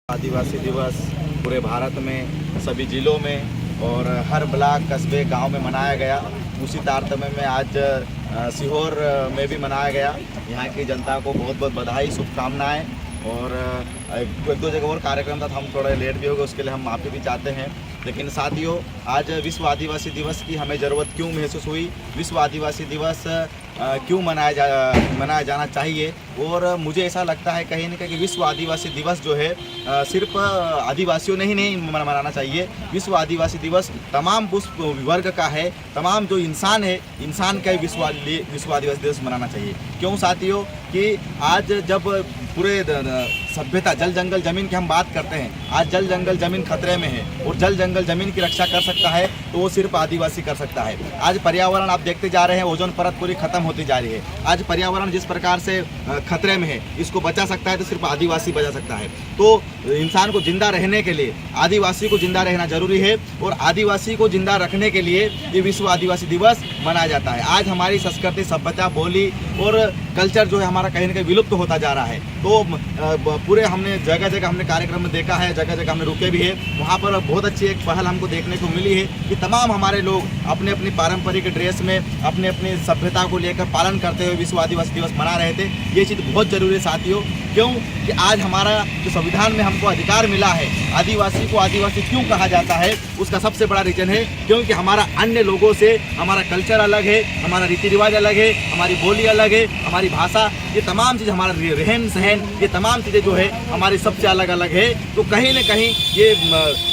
आदिवासी दिवस पूरे भारत में सभी ज़िलों में और हर ब्लॉक कस्बे गांव में मनाया गया। उसी तारतम्य में आज सीहोर में भी मनाया गया। यहाँ की जनता को बहुत बहुत बधाई, शुभकामनाएं। और एक दो जगह और कार्यक्रम था तो हम थोड़ा लेट भी हो गए, उसके लिए हम माफ़ी भी चाहते हैं। लेकिन साथियों, आज विश्व आदिवासी दिवस की हमें ज़रूरत क्यों महसूस हुई, विश्व आदिवासी दिवस क्यों मनाया जाना चाहिए। और मुझे ऐसा लगता है कहीं ना कहीं विश्व आदिवासी दिवस जो है सिर्फ आदिवासियों ने ही नहीं मनाना चाहिए। विश्व आदिवासी दिवस तमाम वर्ग का है, तमाम जो इंसान है, इंसान का विश्व आदिवासी दिवस मनाना चाहिए। क्यों साथियों कि आज जब पूरे सभ्यता जल जंगल ज़मीन की हम बात करते हैं, आज जल जंगल ज़मीन खतरे में है और जल जंगल ज़मीन की रक्षा कर सकता है तो वो सिर्फ आदिवासी कर सकता है। आज पर्यावरण आप देखते जा रहे हैं, ओजोन परत पूरी खत्म होती जा रही है। आज पर्यावरण जिस प्रकार से खतरे में है, इसको बचा सकता है तो सिर्फ आदिवासी बचा सकता है। तो इंसान को जिंदा रहने के लिए आदिवासी को जिंदा रहना जरूरी है और आदिवासी को जिंदा रखने के लिए ये विश्व आदिवासी दिवस मनाया जाता है। आज हमारी संस्कृति, सभ्यता, बोली और कल्चर जो है हमारा कहीं ना कहीं विलुप्त होता जा रहा है। तो पूरे हमने जगह जगह हमने कार्यक्रम में देखा है, जगह जगह हमने रुके भी है, वहाँ पर बहुत अच्छी एक पहल हमको देखने को मिली है कि तमाम हमारे लोग अपने अपनी पारंपरिक ड्रेस में अपने अपनी सभ्यता को लेकर पालन करते हुए विश्व आदिवासी दिवस मना रहे थे। ये चीज़ बहुत ज़रूरी है साथियों। क्यों कि आज हमारा जो संविधान में हमको अधिकार मिला है, आदिवासी को आदिवासी क्यों कहा जाता है, उसका सबसे बड़ा रीज़न है क्योंकि हमारा अन्य लोगों से हमारा कल्चर अलग है, हमारा रीति रिवाज अलग है, हमारी बोली अलग है, हमारी भाषा, ये तमाम चीज़, हमारा रहन सहन, ये तमाम चीज़ें जो है हमारी सबसे अलग अलग है। तो कहीं ना कहीं ये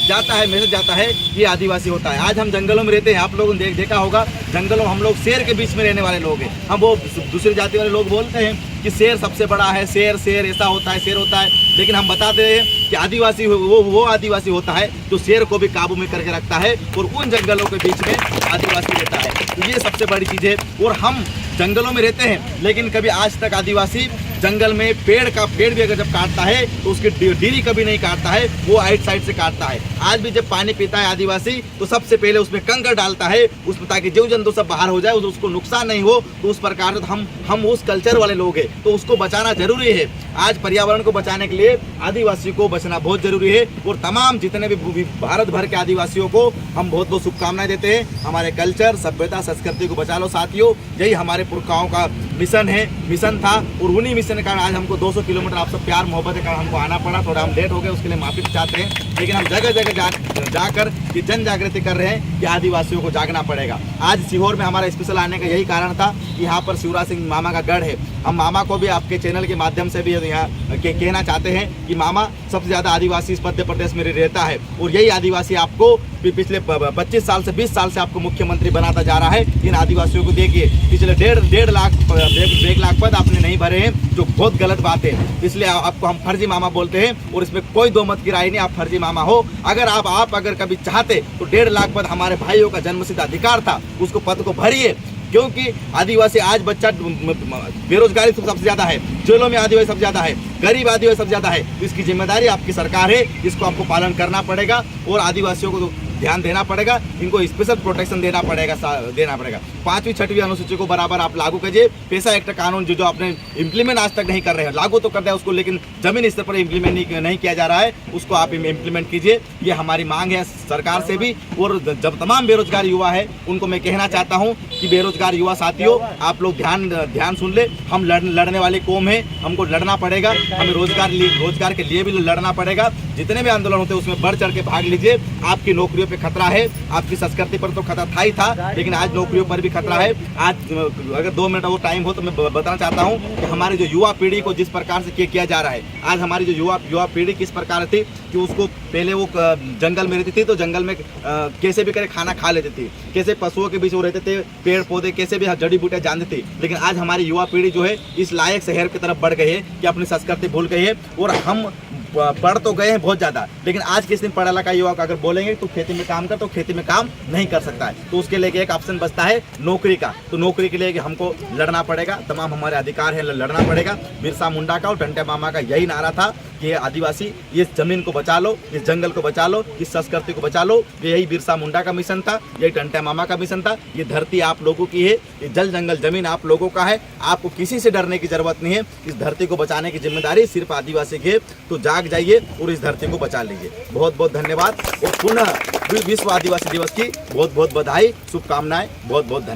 जाता है, मैसेज जाता है ये आदिवासी होता है। आज हम जंगलों में रहते हैं, आप लोगों ने देखा होगा, जंगलों में हम लोग शेर के बीच में रहने वाले लोग हैं। हम वो दूसरी जाति वाले लोग बोलते हैं कि शेर सबसे बड़ा है, शेर ऐसा होता है, शेर होता है, लेकिन हम बताते हैं कि आदिवासी वो आदिवासी होता है जो शेर को भी काबू में करके रखता है और उन जंगलों के बीच में आदिवासी रहता है। तो ये सबसे बड़ी चीज़ है। और हम जंगलों में रहते हैं लेकिन कभी आज तक आदिवासी जंगल में पेड़ भी अगर जब काटता है तो उसकी डीरी कभी नहीं काटता है, वो आइट साइड से काटता है। आज भी जब पानी पीता है आदिवासी तो सबसे पहले उसमें कंकड़ डालता है उसमें, ताकि जीव जंतु सब बाहर हो जाए, उसको नुकसान नहीं हो। तो उस प्रकार से हम उस कल्चर वाले लोग हैं तो उसको बचाना जरूरी है। आज पर्यावरण को बचाने के लिए आदिवासी को बचना बहुत जरूरी है। और तमाम जितने भी भारत भर के आदिवासियों को हम बहुत बहुत शुभकामनाएं देते हैं। हमारे कल्चर, सभ्यता, संस्कृति को बचा लो साथियों, यही हमारे पुरखाओं का मिशन था। और उन्हीं मिशन के कारण आज हमको 200 किलोमीटर आप सब प्यार मोहब्बत के कारण हमको आना पड़ा। थोड़ा हम लेट हो गए, उसके लिए माफी चाहते हैं। लेकिन हम जगह जगह जाकर ये जन जागृति कर रहे हैं कि आदिवासियों को जागना पड़ेगा। आज सीहोर में हमारा स्पेशल आने का यही कारण था कि यहाँ पर शिवराज सिंह मामा का गढ़ है। हम मामा को भी आपके चैनल के माध्यम से भी यहाँ कहना चाहते हैं कि मामा सबसे ज़्यादा आदिवासी इस मध्य प्रदेश में रहता है और यही आदिवासी आपको पिछले 25 साल से 20 साल से आपको मुख्यमंत्री बनाता जा रहा है। इन आदिवासियों को देखिए, पिछले 1.5 लाख पद आपने नहीं भरे हैं, जो बहुत गलत बात है। इसलिए आपको हम फर्जी मामा बोलते हैं और इसमें कोई दो मत की राय नहीं, आप फर्जी मामा हो। अगर आप अगर कभी चाहते तो 1.5 लाख पद हमारे भाइयों का जन्मसिद्ध अधिकार था, उसको पद को भरिए। क्योंकि आदिवासी आज बच्चा बेरोजगारी सबसे ज़्यादा है, जेलों में आदिवासी सबसे ज़्यादा है, गरीब आदिवासी सबसे ज़्यादा है। तो इसकी जिम्मेदारी आपकी सरकार है, इसको आपको पालन करना पड़ेगा और आदिवासियों को ध्यान देना पड़ेगा, इनको स्पेशल प्रोटेक्शन देना पड़ेगा। 5वीं 6वीं अनुसूची को बराबर आप लागू कीजिए। पैसा एक्ट कानून जो आपने इम्प्लीमेंट आज तक नहीं कर रहे हैं, लागू तो कर दिया उसको, लेकिन जमीन स्तर पर इम्प्लीमेंट नहीं किया जा रहा है, उसको आप इम्प्लीमेंट कीजिए। ये हमारी मांग है सरकार से भी। और जब तमाम बेरोजगार युवा है उनको मैं कहना चाहता हूँ कि बेरोजगार युवा साथियों, आप लोग ध्यान सुन ले। हम लड़ने वाली कौम है, हमको लड़ना पड़ेगा, हमें रोजगार के लिए भी लड़ना पड़ेगा। जितने भी आंदोलन होते हैं उसमें बढ़ चढ़ के भाग लीजिए। आपकी नौकरियों पे खतरा है, आपकी संस्कृति पर तो खतरा था ही था, लेकिन आज नौकरियों पर भी खतरा है। आज अगर 2 मिनट वो टाइम हो तो मैं बताना चाहता हूँ कि हमारी जो युवा पीढ़ी को जिस प्रकार से किया जा रहा है, आज हमारी जो युवा पीढ़ी किस प्रकार थी कि उसको पहले वो जंगल में रहती थी तो जंगल में कैसे भी करे खाना खा लेती थी, कैसे पशुओं के बीच वो रहते थे, पेड़ पौधे कैसे भी जड़ी बूटियाँ जानती थी। लेकिन आज हमारी युवा पीढ़ी जो है इस लायक शहर की तरफ बढ़ गई है कि अपनी संस्कृति भूल गई है। और हम पढ़ तो गए हैं बहुत ज़्यादा, लेकिन आज किस दिन पढ़ा लिखा युवा को अगर बोलेंगे तो खेती में काम कर, तो खेती में काम नहीं कर सकता है। तो उसके लिए एक ऑप्शन बचता है नौकरी का। तो नौकरी के लिए हमको लड़ना पड़ेगा, तमाम हमारे अधिकार है, लड़ना पड़ेगा। बिरसा मुंडा का और टंटे मामा का यही नारा था कि ये आदिवासी ये ज़मीन को बचा लो, इस जंगल को बचा लो, इस संस्कृति को बचा लो। यही बिरसा मुंडा का मिशन था, यही टंटा मामा का मिशन था। ये धरती आप लोगों की है, ये जल जंगल ज़मीन आप लोगों का है। आपको किसी से डरने की ज़रूरत नहीं है। इस धरती को बचाने की जिम्मेदारी सिर्फ आदिवासी की है। तो जाग जाइए और इस धरती को बचा लीजिए। बहुत बहुत धन्यवाद और पुनः विश्व आदिवासी दिवस की बहुत बहुत बधाई, शुभकामनाएं। बहुत बहुत धन्यवाद।